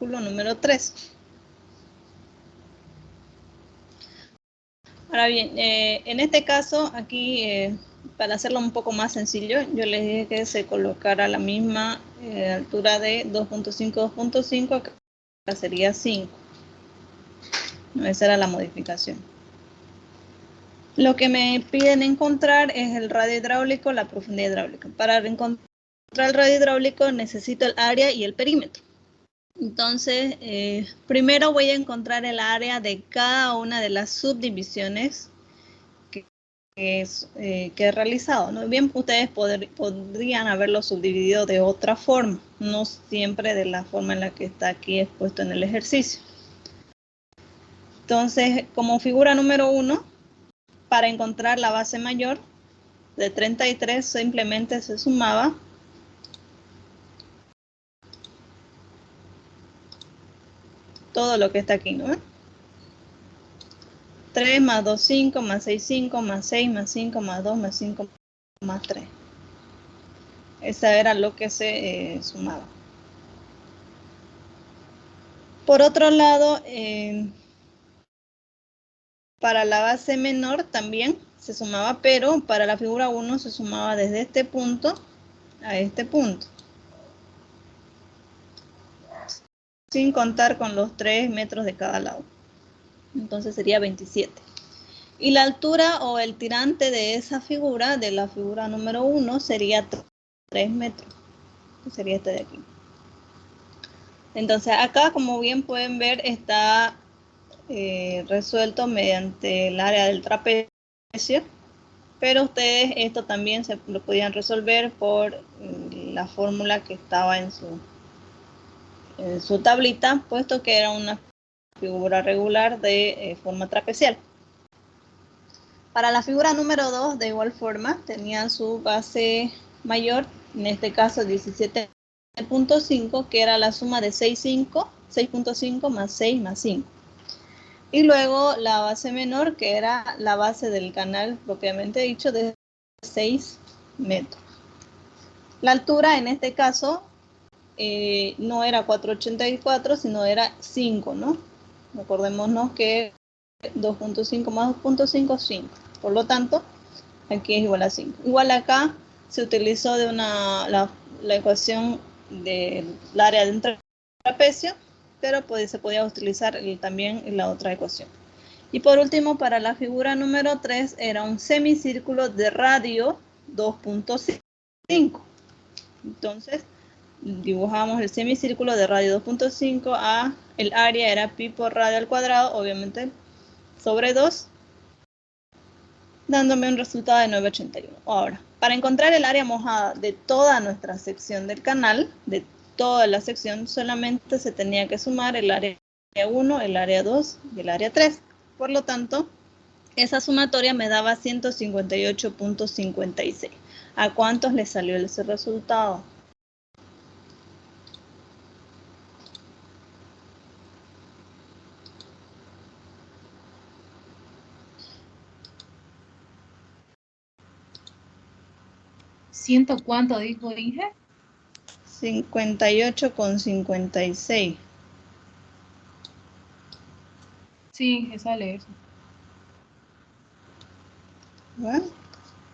número 3. Ahora bien, en este caso, aquí, para hacerlo un poco más sencillo, yo les dije que se colocara a la misma altura de 2.5, 2.5, acá sería 5. Esa era la modificación. Lo que me piden encontrar es el radio hidráulico, la profundidad hidráulica. Para encontrar el radio hidráulico necesito el área y el perímetro. Entonces, primero voy a encontrar el área de cada una de las subdivisiones que he realizado, ¿no? Bien, ustedes podrían haberlo subdividido de otra forma, no siempre de la forma en la que está aquí expuesto en el ejercicio. Entonces, como figura número 1, para encontrar la base mayor de 33, simplemente se sumaba todo lo que está aquí, ¿no? 3 más 2, 5, más 6, 5, más 6, más 5, más 2, más 5, más 3. Esa era lo que se sumaba. Por otro lado, para la base menor también se sumaba, pero para la figura 1 se sumaba desde este punto a este punto, sin contar con los 3 metros de cada lado. Entonces sería 27. Y la altura o el tirante de esa figura, de la figura número 1, sería 3 metros. Sería este de aquí. Entonces acá, como bien pueden ver, está resuelto mediante el área del trapecio, pero ustedes esto también lo podían resolver por la fórmula que estaba en su tablita, puesto que era una figura regular de forma trapecial. Para la figura número 2, de igual forma, tenía su base mayor, en este caso 17.5, que era la suma de 6.5 más 6 más 5. Y luego la base menor, que era la base del canal propiamente dicho, de 6 metros. La altura en este caso no era 4.84, sino era 5, ¿no? Recordémonos que 2.5 más 2.5, 5. Por lo tanto, aquí es igual a 5. Igual acá se utilizó la ecuación del área de un trapecio, pero se podía utilizar también la otra ecuación. Y por último, para la figura número 3, era un semicírculo de radio 2.5. Entonces, dibujamos el semicírculo de radio 2.5 a el área era pi por radio al cuadrado, obviamente sobre 2, dándome un resultado de 981. Ahora, para encontrar el área mojada de toda nuestra sección del canal, de toda la sección, solamente se tenía que sumar el área 1, el área 2 y el área 3. Por lo tanto, esa sumatoria me daba 158.56. ¿A cuántos les salió ese resultado? ¿Ciento cuánto dijo Inge? 58.56. Sí, me sale eso. Bueno,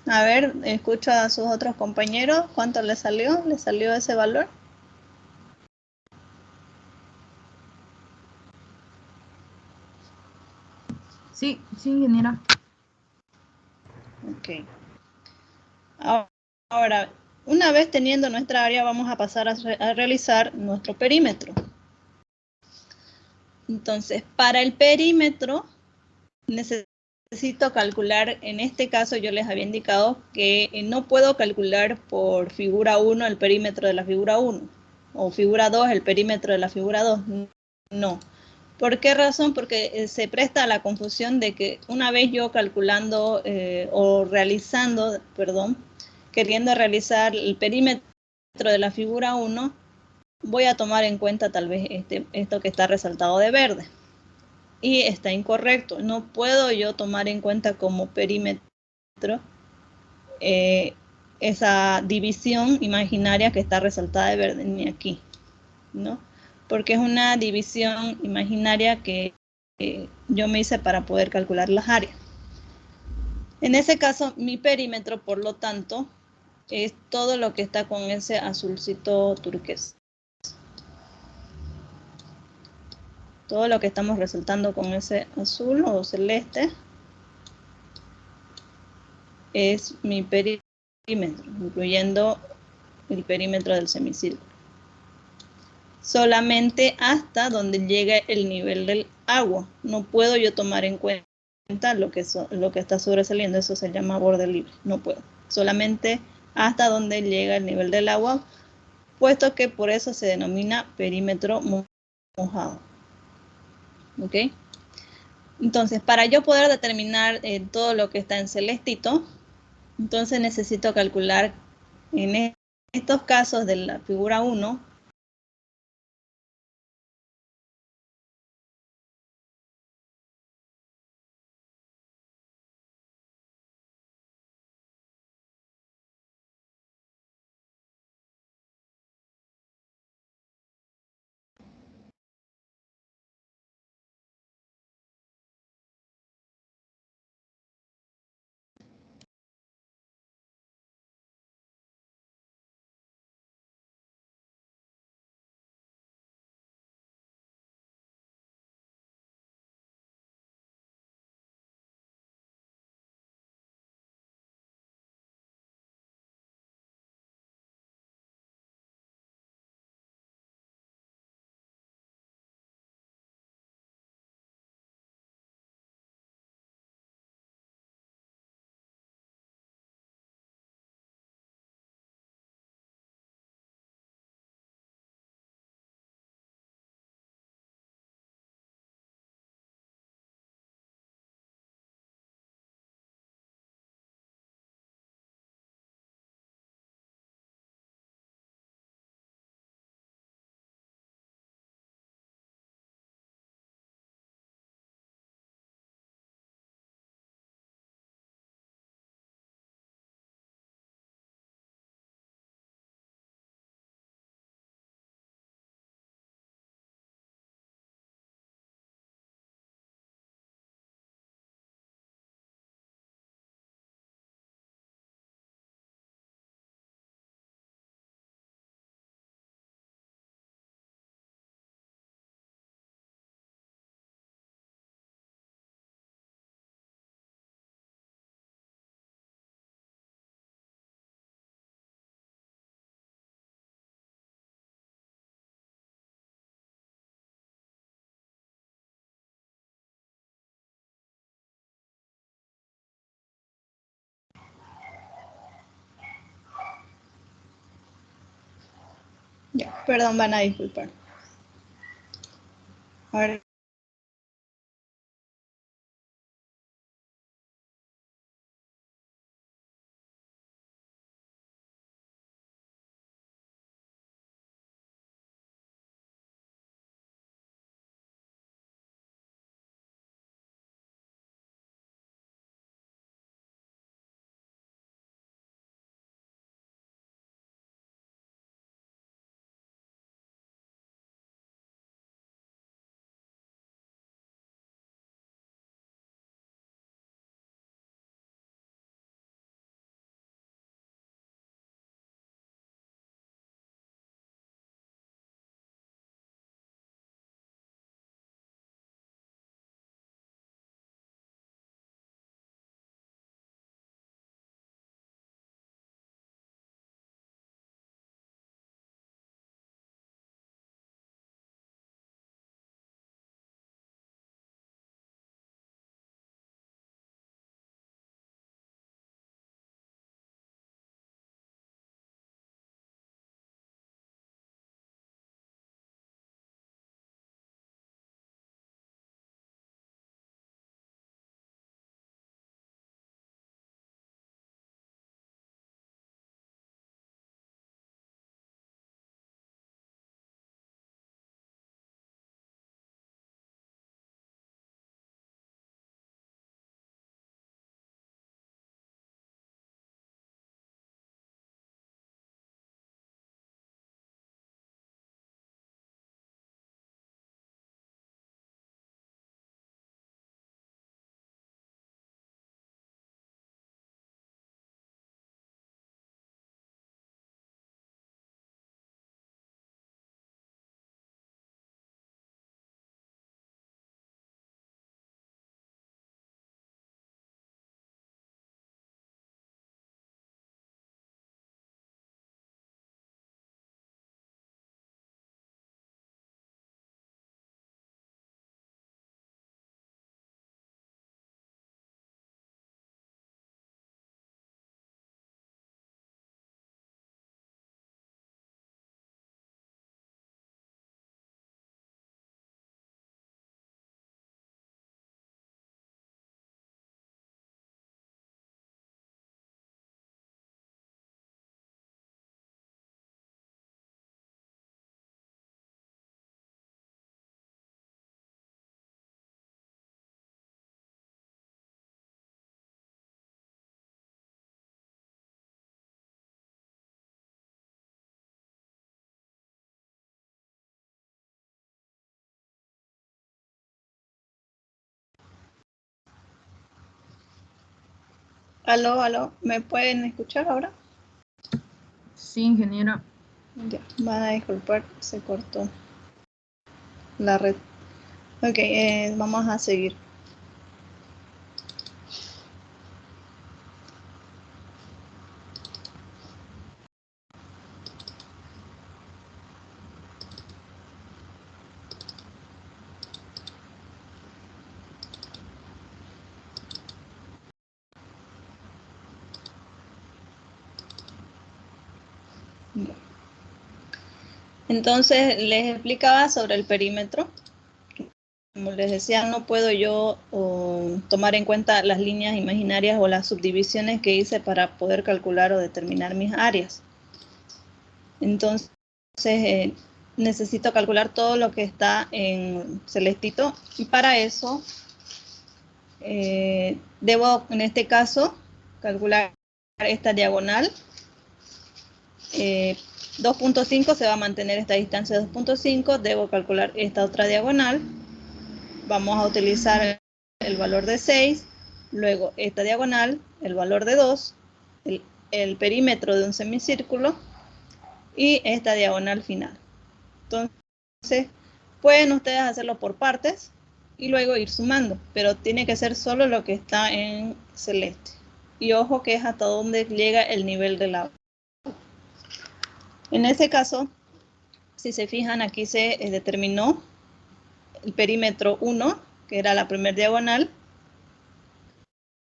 a ver, escucho a sus otros compañeros. ¿Cuánto les salió? ¿Les salió ese valor? Sí, ingeniera. Ok. Ahora, una vez teniendo nuestra área, vamos a pasar a realizar nuestro perímetro. Entonces, para el perímetro, necesito calcular, en este caso yo les había indicado que no puedo calcular por figura 1 el perímetro de la figura 1, o figura 2 el perímetro de la figura 2, no. ¿Por qué razón? Porque se presta a la confusión de que una vez yo calculando queriendo realizar el perímetro de la figura 1, voy a tomar en cuenta tal vez esto que está resaltado de verde. Y está incorrecto. No puedo yo tomar en cuenta como perímetro esa división imaginaria que está resaltada de verde, ni aquí, ¿no? porque es una división imaginaria que yo me hice para poder calcular las áreas. En ese caso, mi perímetro, por lo tanto, es todo lo que está con ese azulcito turquesa. Todo lo que estamos resaltando con ese azul o celeste es mi perímetro, incluyendo el perímetro del semicírculo. Solamente hasta donde llega el nivel del agua. No puedo yo tomar en cuenta lo que está sobresaliendo, eso se llama borde libre. No puedo. Solamente hasta donde llega el nivel del agua, puesto que por eso se denomina perímetro mojado. ¿Ok? Entonces, para yo poder determinar todo lo que está en celestito, entonces necesito calcular en estos casos de la figura 1, ya, perdón, van a disculpar. A ver, Aló, aló, ¿me pueden escuchar ahora? Sí, ingeniera. Ya, van a disculpar, se cortó la red. Ok, vamos a seguir. Entonces, les explicaba sobre el perímetro. Como les decía, no puedo yo tomar en cuenta las líneas imaginarias o las subdivisiones que hice para poder calcular o determinar mis áreas. Entonces, necesito calcular todo lo que está en celestito y para eso debo, en este caso, calcular esta diagonal. 2.5 se va a mantener esta distancia de 2.5, debo calcular esta otra diagonal. Vamos a utilizar el valor de 6, luego esta diagonal, el valor de 2, el perímetro de un semicírculo y esta diagonal final. Entonces, pueden ustedes hacerlo por partes y luego ir sumando, pero tiene que ser solo lo que está en celeste. Y ojo que es hasta donde llega el nivel del agua. En ese caso, si se fijan, aquí se determinó el perímetro 1, que era la primera diagonal,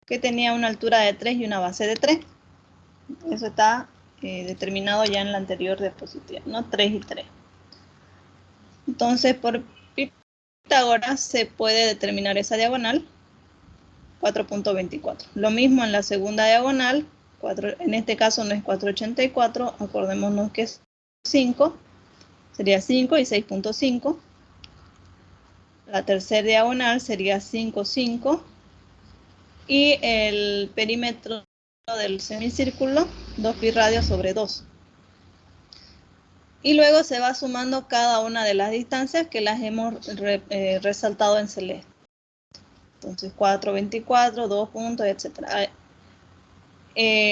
que tenía una altura de 3 y una base de 3. Eso está determinado ya en la anterior diapositiva, ¿no? 3 y 3. Entonces, por Pitágoras se puede determinar esa diagonal, 4.24. Lo mismo en la segunda diagonal, en este caso no es 4.84, acordémonos que es 5, sería 5 y 6.5. La tercera diagonal sería 5,5 y el perímetro del semicírculo 2 pi radio sobre 2. Y luego se va sumando cada una de las distancias que las hemos resaltado en celeste. Entonces 4,24, 2 puntos, etc.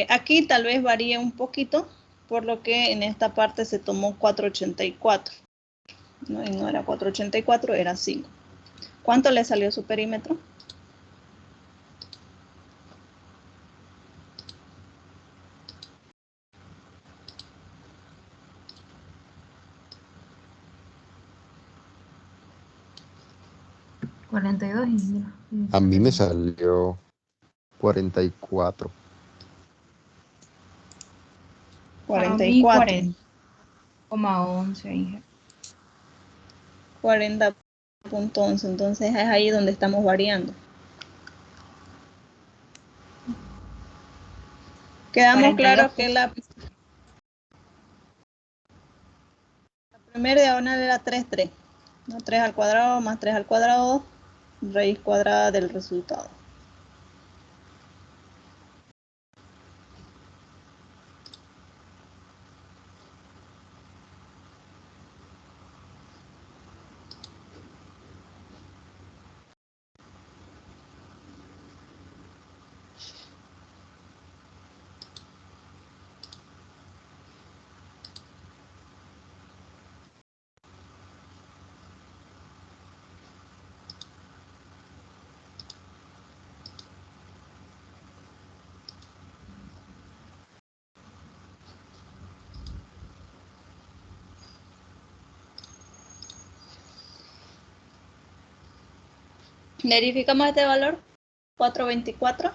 Aquí tal vez varíe un poquito, por lo que en esta parte se tomó 4,84. ¿No? Y no era 4,84, era 5. ¿Cuánto le salió su perímetro? $42, ingeniera. A mí me salió 44. Para mí 44. 40,11, ingeniera. 40.11, entonces es ahí donde estamos variando. Quedamos claros que la primera diagonal era 3, 3. ¿No? 3 al cuadrado más 3 al cuadrado, raíz cuadrada del resultado. Verificamos este valor, 4,24.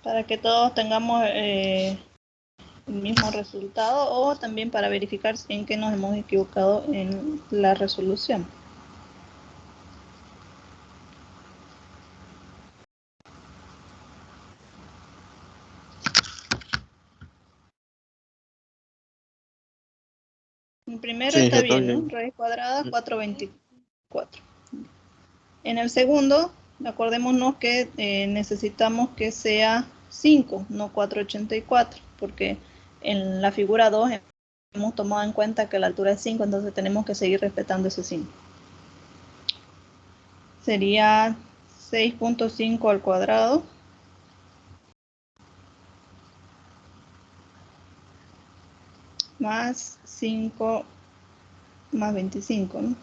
Para que todos tengamos el mismo resultado o también para verificar en qué nos hemos equivocado en la resolución. El primero Sí, está está bien, ¿no? bien. Raíz cuadrada, 4,24. En el segundo, acordémonos que necesitamos que sea 5, no 4,84, porque en la figura 2 hemos tomado en cuenta que la altura es 5, entonces tenemos que seguir respetando ese 5. sería 6.5 al cuadrado más 5 más 25, ¿no?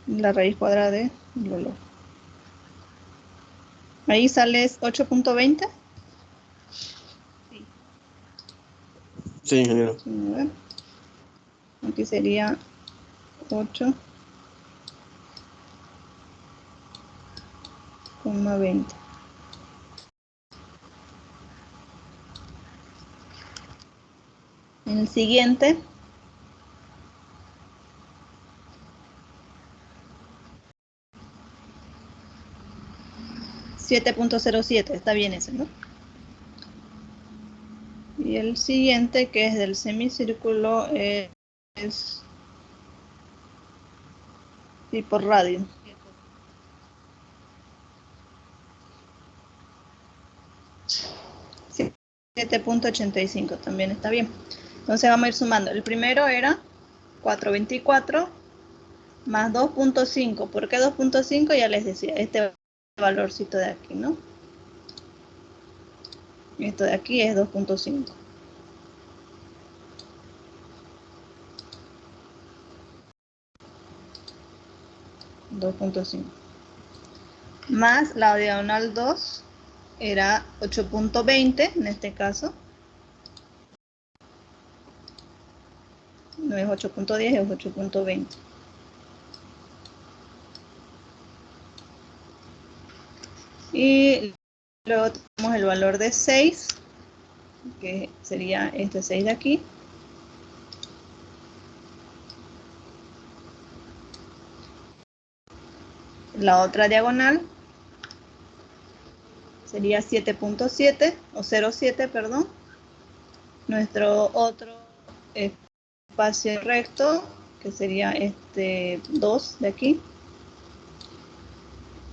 La raíz cuadrada de el valor. Ahí sale 8.20. Sí, ingeniero. Aquí sería 8,20. En el siguiente, $7.07, está bien ese, ¿no? Y el siguiente, que es del semicírculo, es tipo radio. Sí, 7.85, también está bien. Entonces vamos a ir sumando. El primero era 424 más 2.5. ¿Por qué 2.5? Ya les decía, este valorcito de aquí, ¿no? Esto de aquí es 2.5. Más la diagonal 2 era 8.20 en este caso. No es 8.10, es 8.20. Y luego tenemos el valor de 6, que sería este 6 de aquí. La otra diagonal sería 7.7 o 0.7, perdón. Nuestro otro espacio recto, que sería este 2 de aquí.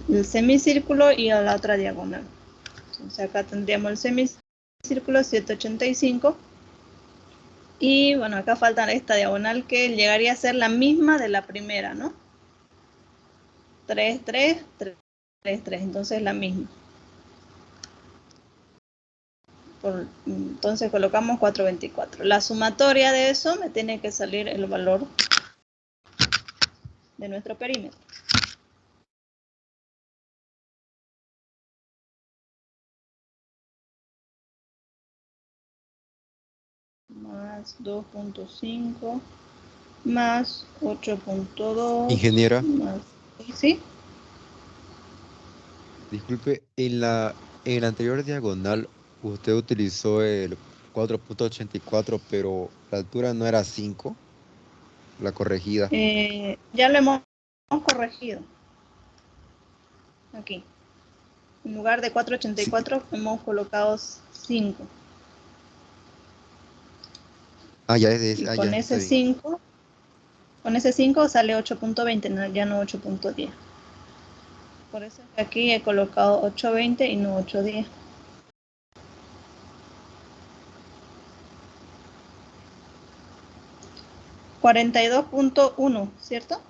El semicírculo y a la otra diagonal. Entonces acá tendríamos el semicírculo 785. Y bueno, acá falta esta diagonal que llegaría a ser la misma de la primera, ¿no? 3, 3, 3, 3, 3. Entonces la misma. Entonces colocamos 424. La sumatoria de eso me tiene que salir el valor de nuestro perímetro. Más 2.5 más 8.2 Ingeniera, más... ¿Sí? disculpe, en la anterior diagonal usted utilizó el 4.84, pero la altura no era 5, la corregida. Ya lo hemos corregido. Aquí. En lugar de 4.84 Sí. hemos colocado 5. Ya Y ya está bien. con ese 5 sale 8.20, ya no 8.10. Por eso es que aquí he colocado 8.20 y no 8.10. $42.1, ¿cierto?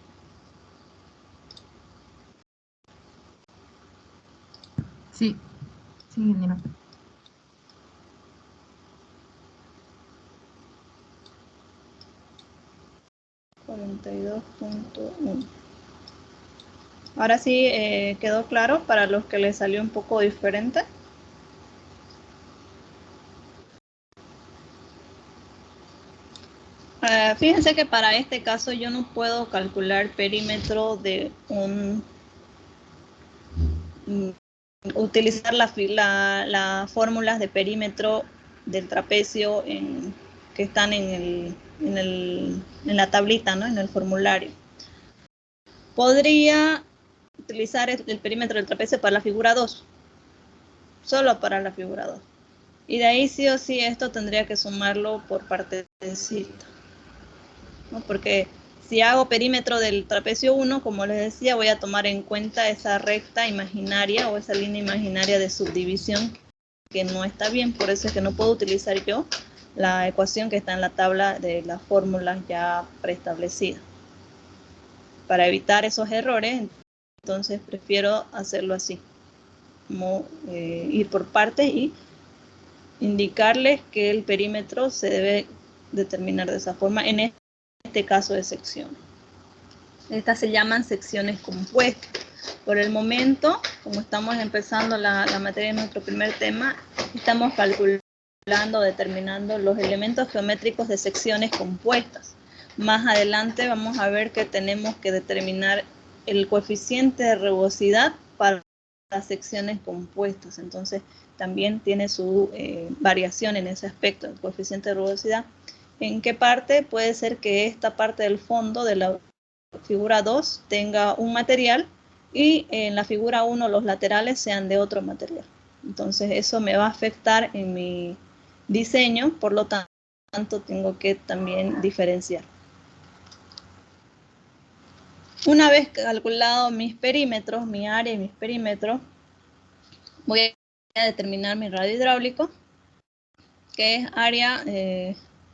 Sí, sí, ingeniero. $42.1. Ahora sí quedó claro para los que les salió un poco diferente. Fíjense que para este caso yo no puedo calcular perímetro de utilizar las fórmulas de perímetro del trapecio que están en la tablita, ¿no? En el formulario. Podría utilizar el perímetro del trapecio para la figura 2, solo para la figura 2. Y de ahí sí o sí esto tendría que sumarlo por partecita, ¿no? Porque si hago perímetro del trapecio 1, como les decía, voy a tomar en cuenta esa recta imaginaria o esa línea imaginaria de subdivisión que no está bien. Por eso es que no puedo utilizar yo la ecuación que está en la tabla de las fórmulas ya preestablecidas. para evitar esos errores, entonces prefiero hacerlo así, como ir por partes y indicarles que el perímetro se debe determinar de esa forma en este caso de secciones. Estas se llaman secciones compuestas. Por el momento, como estamos empezando la materia de nuestro primer tema, estamos calculando, determinando los elementos geométricos de secciones compuestas. Más adelante vamos a ver que tenemos que determinar el coeficiente de rugosidad para las secciones compuestas. Entonces, también tiene su variación en ese aspecto, el coeficiente de rugosidad. ¿En qué parte? Puede ser que esta parte del fondo de la figura 2 tenga un material y en la figura 1 los laterales sean de otro material. Entonces eso me va a afectar en mi diseño, por lo tanto tengo que también diferenciar. Una vez calculado mis perímetros, mi área y mis perímetros, voy a determinar mi radio hidráulico, que es área,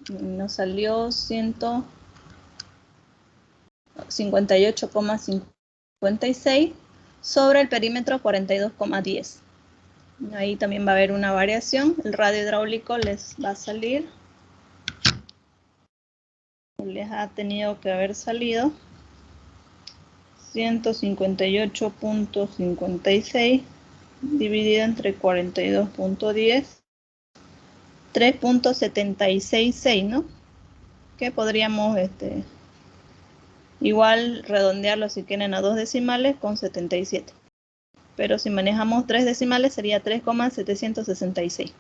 nos salió 158,56 sobre el perímetro 42,10. Ahí también va a haber una variación. El radio hidráulico les va a salir, les ha tenido que haber salido 158,56 dividido entre 42,10, 3,766, ¿no? Que podríamos igual redondearlo si quieren a 2 decimales con 77. Pero si manejamos 3 decimales sería 3,766.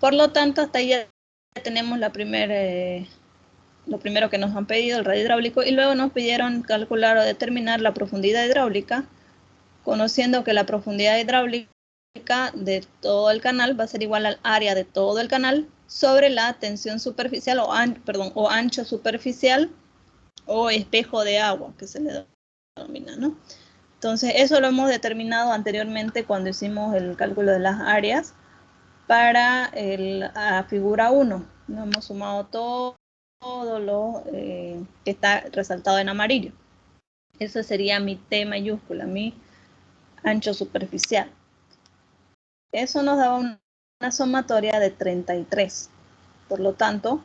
Por lo tanto, hasta ahí ya tenemos lo primero que nos han pedido, el radio hidráulico, y luego nos pidieron calcular o determinar la profundidad hidráulica, conociendo que la profundidad hidráulica de todo el canal va a ser igual al área de todo el canal sobre la tensión superficial o ancho superficial o espejo de agua, que se le denomina, ¿no? Entonces, eso lo hemos determinado anteriormente cuando hicimos el cálculo de las áreas para la figura 1. Nos hemos sumado todo lo que está resaltado en amarillo. Eso sería mi T mayúscula, mi ancho superficial. Eso nos daba una sumatoria de 33. Por lo tanto,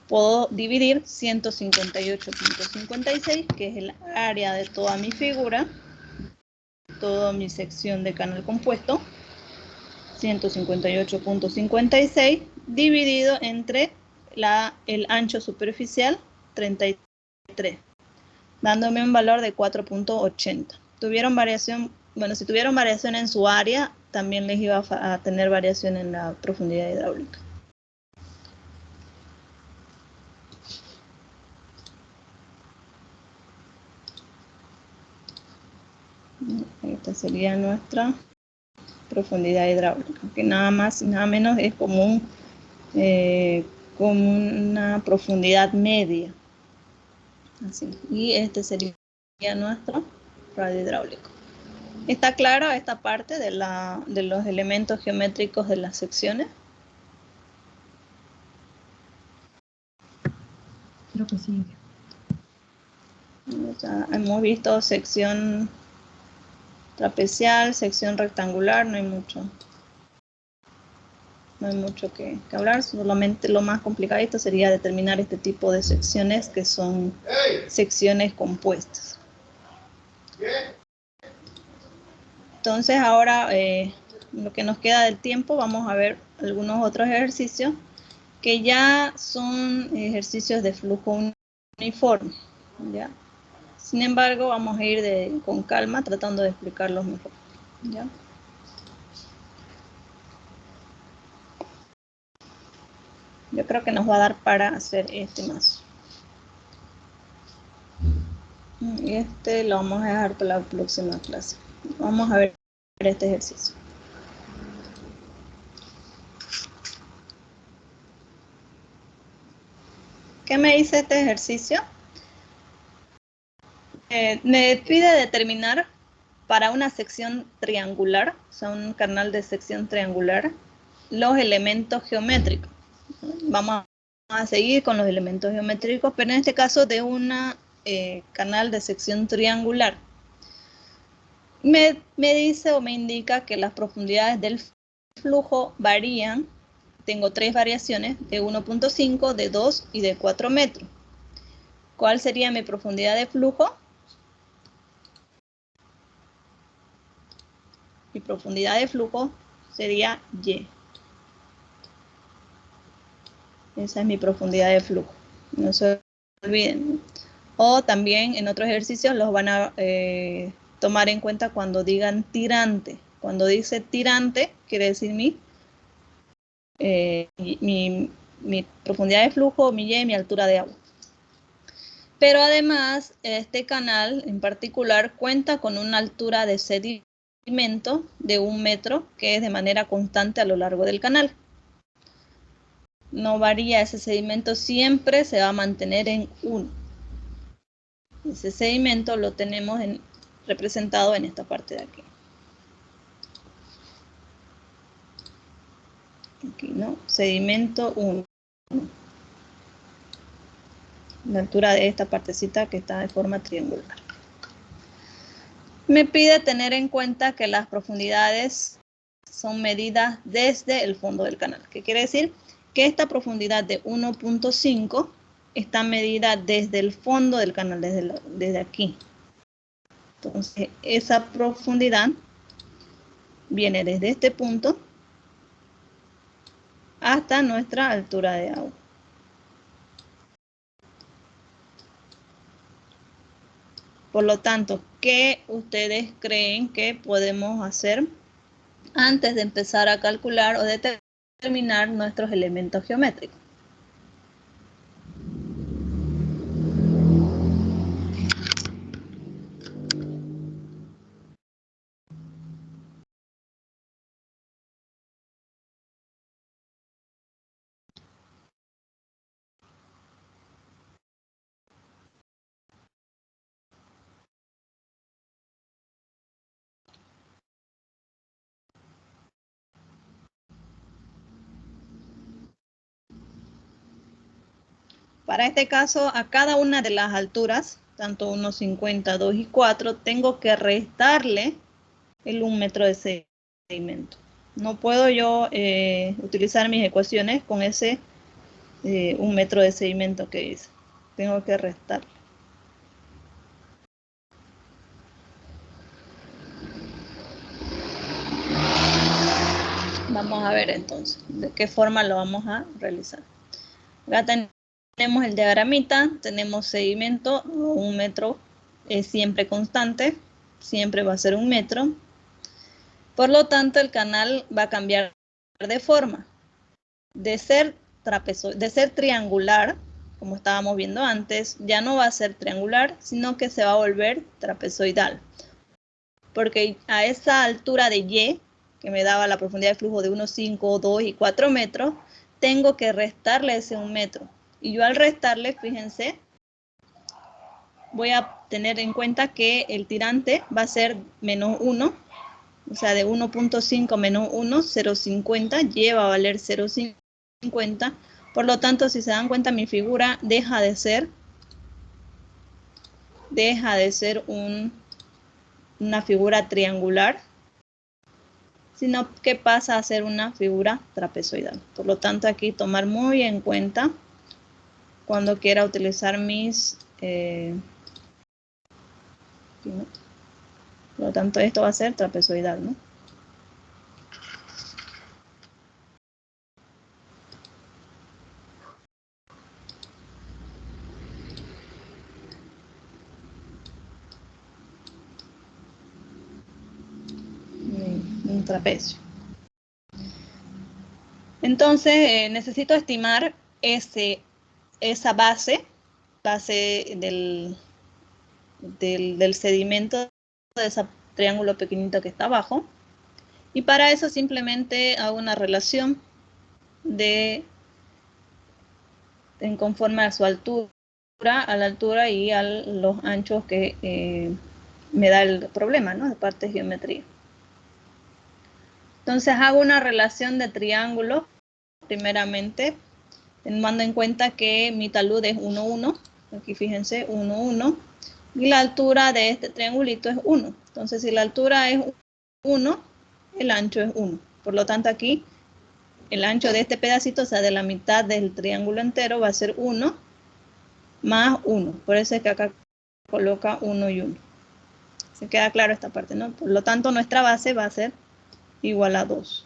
puedo dividir 158,56, que es el área de toda mi figura, toda mi sección de canal compuesto, 158,56, dividido entre el ancho superficial, 33, dándome un valor de 4,80. ¿Tuvieron variación? Bueno, si tuvieron variación en su área, también les iba a tener variación en la profundidad hidráulica. Esta sería nuestra profundidad hidráulica, que nada más y nada menos es como una profundidad media. Así. Y este sería nuestro radio hidráulico. ¿Está claro esta parte de los elementos geométricos de las secciones? Creo que sí. Ya hemos visto sección trapecial, sección rectangular, no hay mucho que hablar, solamente lo más complicadito sería determinar este tipo de secciones que son secciones compuestas. Entonces ahora lo que nos queda del tiempo, vamos a ver algunos otros ejercicios que ya son ejercicios de flujo uniforme, ¿ya? Sin embargo, vamos a ir con calma tratando de explicarlos mejor, ¿ya? Yo creo que nos va a dar para hacer este más. Y este lo vamos a dejar para la próxima clase. Vamos a ver este ejercicio. ¿Qué me dice este ejercicio? Me pide determinar para una sección triangular, o sea, un canal de sección triangular, los elementos geométricos. Vamos a seguir con los elementos geométricos, pero en este caso de una canal de sección triangular. Me dice o me indica que las profundidades del flujo varían. Tengo 3 variaciones, de 1.5, de 2 y de 4 metros. ¿Cuál sería mi profundidad de flujo? Mi profundidad de flujo sería Y. Esa es mi profundidad de flujo. No se olviden. O también en otros ejercicios los van a tomar en cuenta cuando digan tirante. Cuando dice tirante, quiere decir mi profundidad de flujo, mi Y, mi altura de agua. Pero además, este canal en particular cuenta con una altura de sedimento de 1 metro, que es de manera constante a lo largo del canal. No varía ese sedimento, siempre se va a mantener en 1. Ese sedimento lo tenemos representado en esta parte de aquí. Aquí, ¿no? Sedimento 1. La altura de esta partecita que está de forma triangular. Me pide tener en cuenta que las profundidades son medidas desde el fondo del canal. ¿Qué quiere decir? Que esta profundidad de 1.5 está medida desde el fondo del canal, desde aquí. Entonces, esa profundidad viene desde este punto hasta nuestra altura de agua. Por lo tanto, ¿qué ustedes creen que podemos hacer antes de empezar a calcular o determinar nuestros elementos geométricos? Para este caso, a cada una de las alturas, tanto 1.50, 2 y 4, tengo que restarle el 1 metro de sedimento. No puedo yo utilizar mis ecuaciones con ese 1 metro de sedimento que dice. Tengo que restarle. Vamos a ver entonces de qué forma lo vamos a realizar. Acá tenemos el diagramita, tenemos sedimento, 1 metro es siempre constante, siempre va a ser 1 metro. Por lo tanto, el canal va a cambiar de forma. De ser triangular, como estábamos viendo antes, ya no va a ser triangular, sino que se va a volver trapezoidal. Porque a esa altura de Y, que me daba la profundidad de flujo de 1,5, 2 y 4 metros, tengo que restarle ese 1 metro. Y yo al restarle, fíjense, voy a tener en cuenta que el tirante va a ser menos 1, o sea, de 1.5 menos 1, 0.50, Y va a valer 0.50. Por lo tanto, si se dan cuenta, mi figura deja de ser una figura triangular, sino que pasa a ser una figura trapezoidal. Por lo tanto, aquí tomar muy en cuenta cuando quiera utilizar mis... por lo tanto, esto va a ser trapezoidal, ¿no? Un trapecio. Entonces, necesito estimar esa base del sedimento de ese triángulo pequeñito que está abajo. Y para eso simplemente hago una relación en conforme a su altura, a la altura y a los anchos que me da el problema, ¿no? De parte de geometría. Entonces hago una relación de triángulo, primeramente, tomando en cuenta que mi talud es 1, 1. Aquí fíjense, 1, 1. Y la altura de este triangulito es 1. Entonces, si la altura es 1, el ancho es 1. Por lo tanto, aquí el ancho de este pedacito, o sea, de la mitad del triángulo entero, va a ser 1 más 1. Por eso es que acá coloca 1 y 1. Se queda claro esta parte, ¿no? Por lo tanto, nuestra base va a ser igual a 2.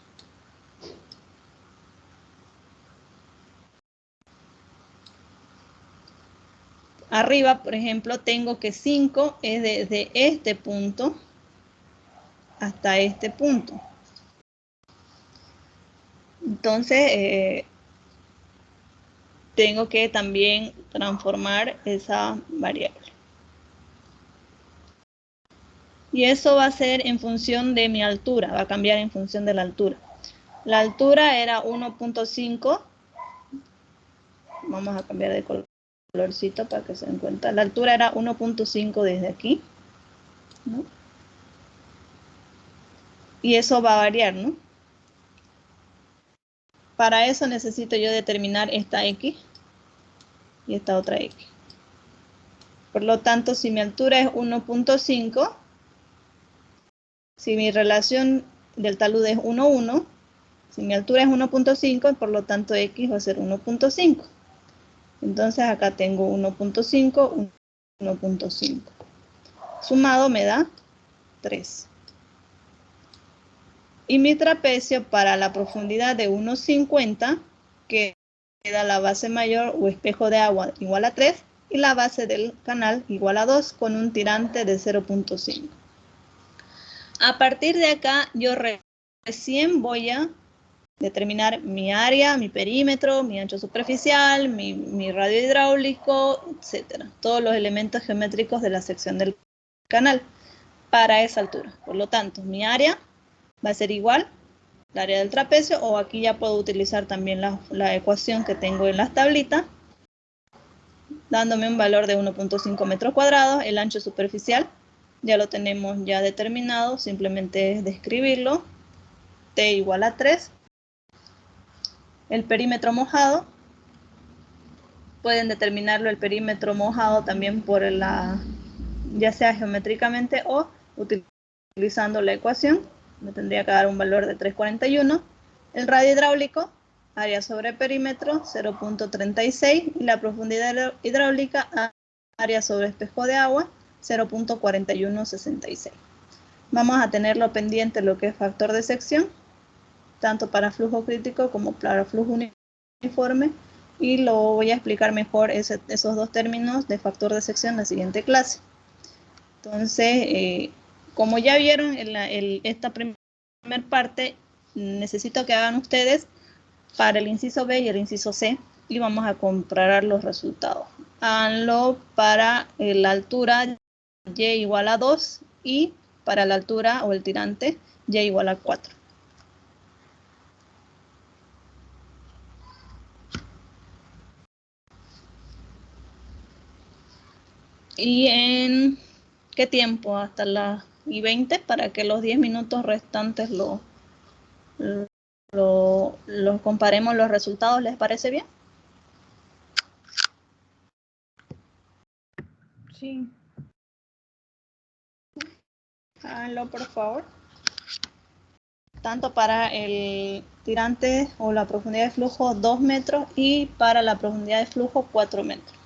Arriba, por ejemplo, tengo que 5 es desde este punto hasta este punto. Entonces, tengo que también transformar esa variable. Y eso va a ser en función de mi altura, va a cambiar en función de la altura. La altura era 1.5. Vamos a cambiar de colorcito para que se den cuenta. La altura era 1.5 desde aquí, ¿no? Y eso va a variar, ¿no? Para eso necesito yo determinar esta X y esta otra X. Por lo tanto, si mi altura es 1.5, si mi relación del talud es 1, 1, si mi altura es 1.5, por lo tanto X va a ser 1.5. Entonces acá tengo 1.5, 1.5. Sumado me da 3. Y mi trapecio para la profundidad de 1.50 queda la base mayor o espejo de agua igual a 3 y la base del canal igual a 2 con un tirante de 0.5. A partir de acá yo recién voy a determinar mi área, mi perímetro, mi ancho superficial, mi radio hidráulico, etc. Todos los elementos geométricos de la sección del canal para esa altura. Por lo tanto, mi área va a ser igual al área del trapecio, o aquí ya puedo utilizar también la ecuación que tengo en las tablitas, dándome un valor de 1.5 metros cuadrados. El ancho superficial ya lo tenemos ya determinado, simplemente es describirlo. T igual a 3. El perímetro mojado, pueden determinarlo el perímetro mojado también por ya sea geométricamente o utilizando la ecuación. Me tendría que dar un valor de 341. El radio hidráulico, área sobre perímetro, 0.36. Y la profundidad hidráulica, área sobre espejo de agua, 0.4166. Vamos a tenerlo pendiente lo que es factor de sección, tanto para flujo crítico como para flujo uniforme, y lo voy a explicar mejor esos dos términos de factor de sección en la siguiente clase. Entonces, como ya vieron esta primera parte, necesito que hagan ustedes para el inciso B y el inciso C y vamos a comparar los resultados. Háganlo para la altura Y igual a 2 y para la altura o el tirante Y igual a 4. ¿Y en qué tiempo? Hasta las 20 para que los 10 minutos restantes los comparemos los resultados. ¿Les parece bien? Sí. Háganlo, por favor. Tanto para el tirante o la profundidad de flujo 2 metros y para la profundidad de flujo 4 metros.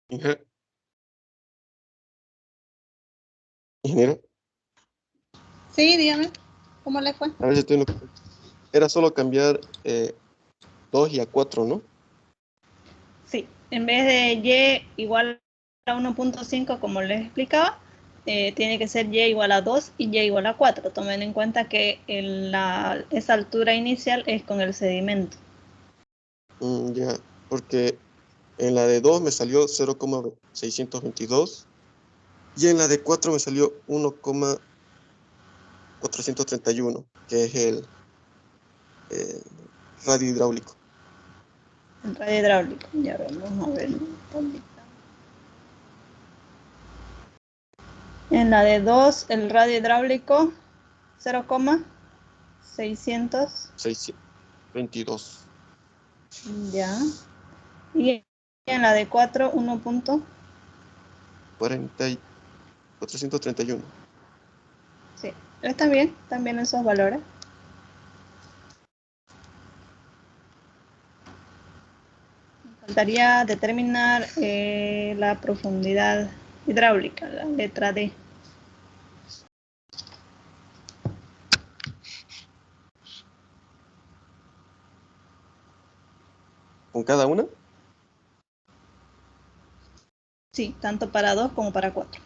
Ingeniero, ingeniero, Sí, dígame, ¿cómo le fue? a ver si estoy en lo- Era solo cambiar 2 y a 4, ¿no? Sí, en vez de y igual a 1.5, como les explicaba, tiene que ser y igual a 2 y y igual a 4. Tomen en cuenta que esa altura inicial es con el sedimento. Ya, porque en la de 2 me salió 0,622 y en la de 4 me salió 1,431, que es el eh, radio hidráulico. El radio hidráulico, ya vamos a ver. En la de 2, el radio hidráulico 0,600. 622. Ya. Y en la de 4, 1. 40 y 431. Sí, están bien esos valores. Faltaría determinar la profundidad hidráulica, la letra D. ¿Con cada una? Sí, tanto para 2 como para 4.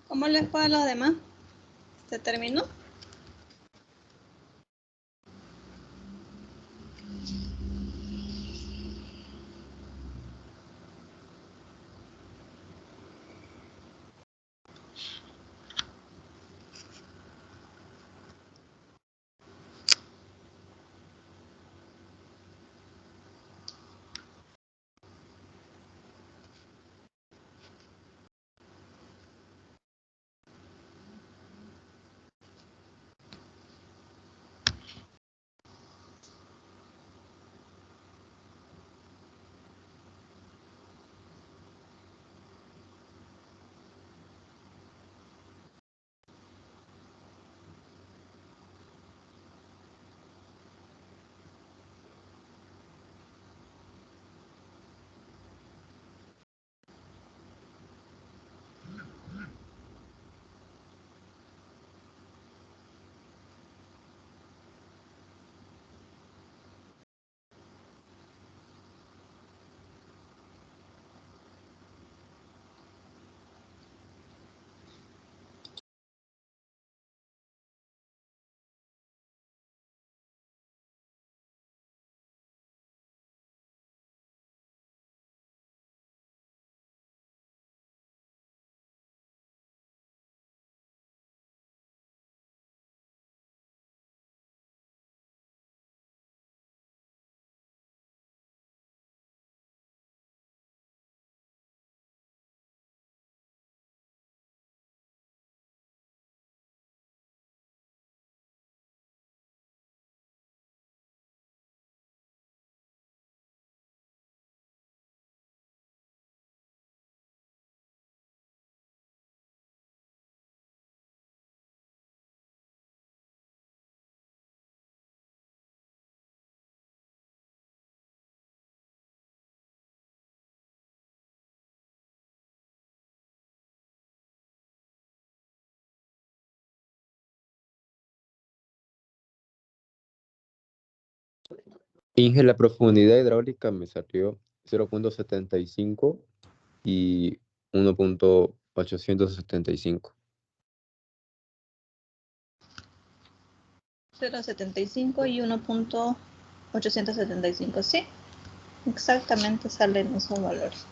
¿Cómo les fue a los demás? ¿Se terminó? Inge, la profundidad hidráulica me salió 0.75 y 1.875. 0.75 y 1.875, sí. Exactamente salen esos valores.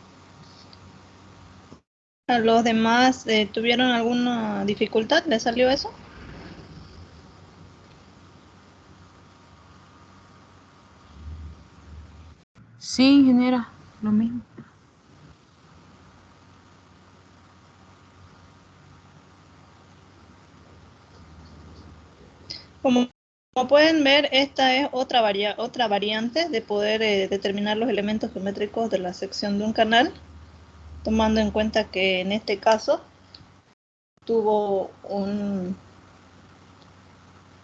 ¿A los demás tuvieron alguna dificultad? ¿Les salió eso? Sí, ingeniera, lo mismo. Como pueden ver, esta es otra variante de poder determinar los elementos geométricos de la sección de un canal, tomando en cuenta que en este caso tuvo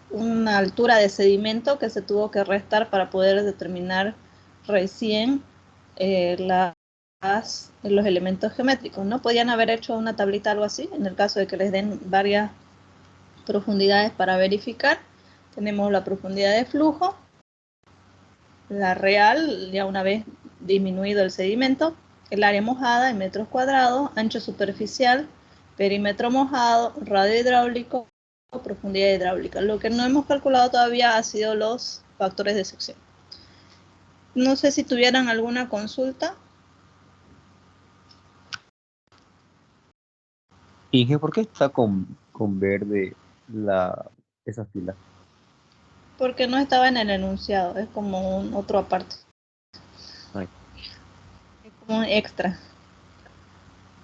una altura de sedimento que se tuvo que restar para poder determinar recién los elementos geométricos, ¿no? Podían haber hecho una tablita algo así, en el caso de que les den varias profundidades para verificar. Tenemos la profundidad de flujo, la real, ya una vez disminuido el sedimento, el área mojada en metros cuadrados, ancho superficial, perímetro mojado, radio hidráulico, profundidad hidráulica. Lo que no hemos calculado todavía ha sido los factores de sección. No sé si tuvieran alguna consulta. Inge, ¿por qué está con verde esa fila? Porque no estaba en el enunciado, es como un otro aparte. Ay. Es como un extra.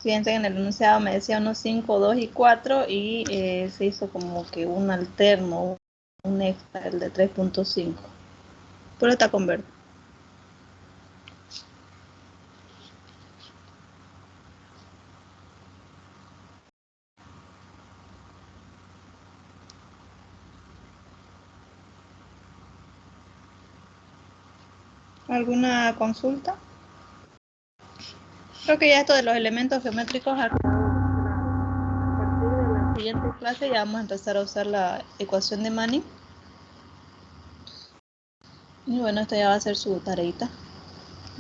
Fíjense, en el enunciado me decía unos 5, 2 y 4 y se hizo como que un alterno, un extra, el de 3.5. Pero está con verde. ¿Alguna consulta? Creo que ya esto de los elementos geométricos a partir de la siguiente clase ya vamos a empezar a usar la ecuación de Manning. Y bueno, esta ya va a ser su tareita.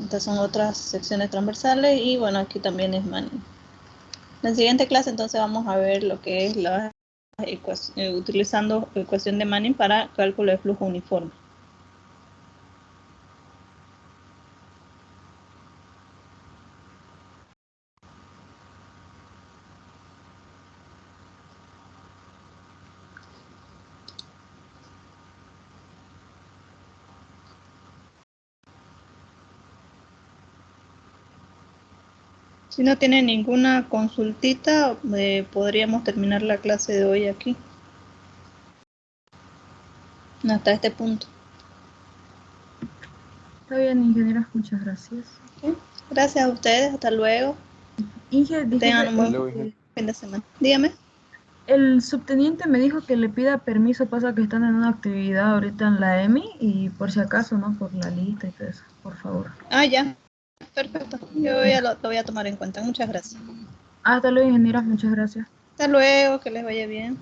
Estas son otras secciones transversales y bueno, aquí también es Manning. En la siguiente clase entonces vamos a ver lo que es la utilizando ecuación de Manning para cálculo de flujo uniforme. Si no tiene ninguna consultita, podríamos terminar la clase de hoy aquí. Hasta este punto. Está bien, ingeniera, muchas gracias. ¿Sí? Gracias a ustedes, hasta luego. Inge, Tengan un buen disculpe, fin de semana. Dígame. el subteniente me dijo que le pida permiso, pasa que están en una actividad ahorita en la EMI y por si acaso, ¿no? Por la lista y todo eso, por favor. Ah, ya. Perfecto. Yo ya lo voy a tomar en cuenta. Muchas gracias. Hasta luego, ingeniera, muchas gracias. Hasta luego, que les vaya bien.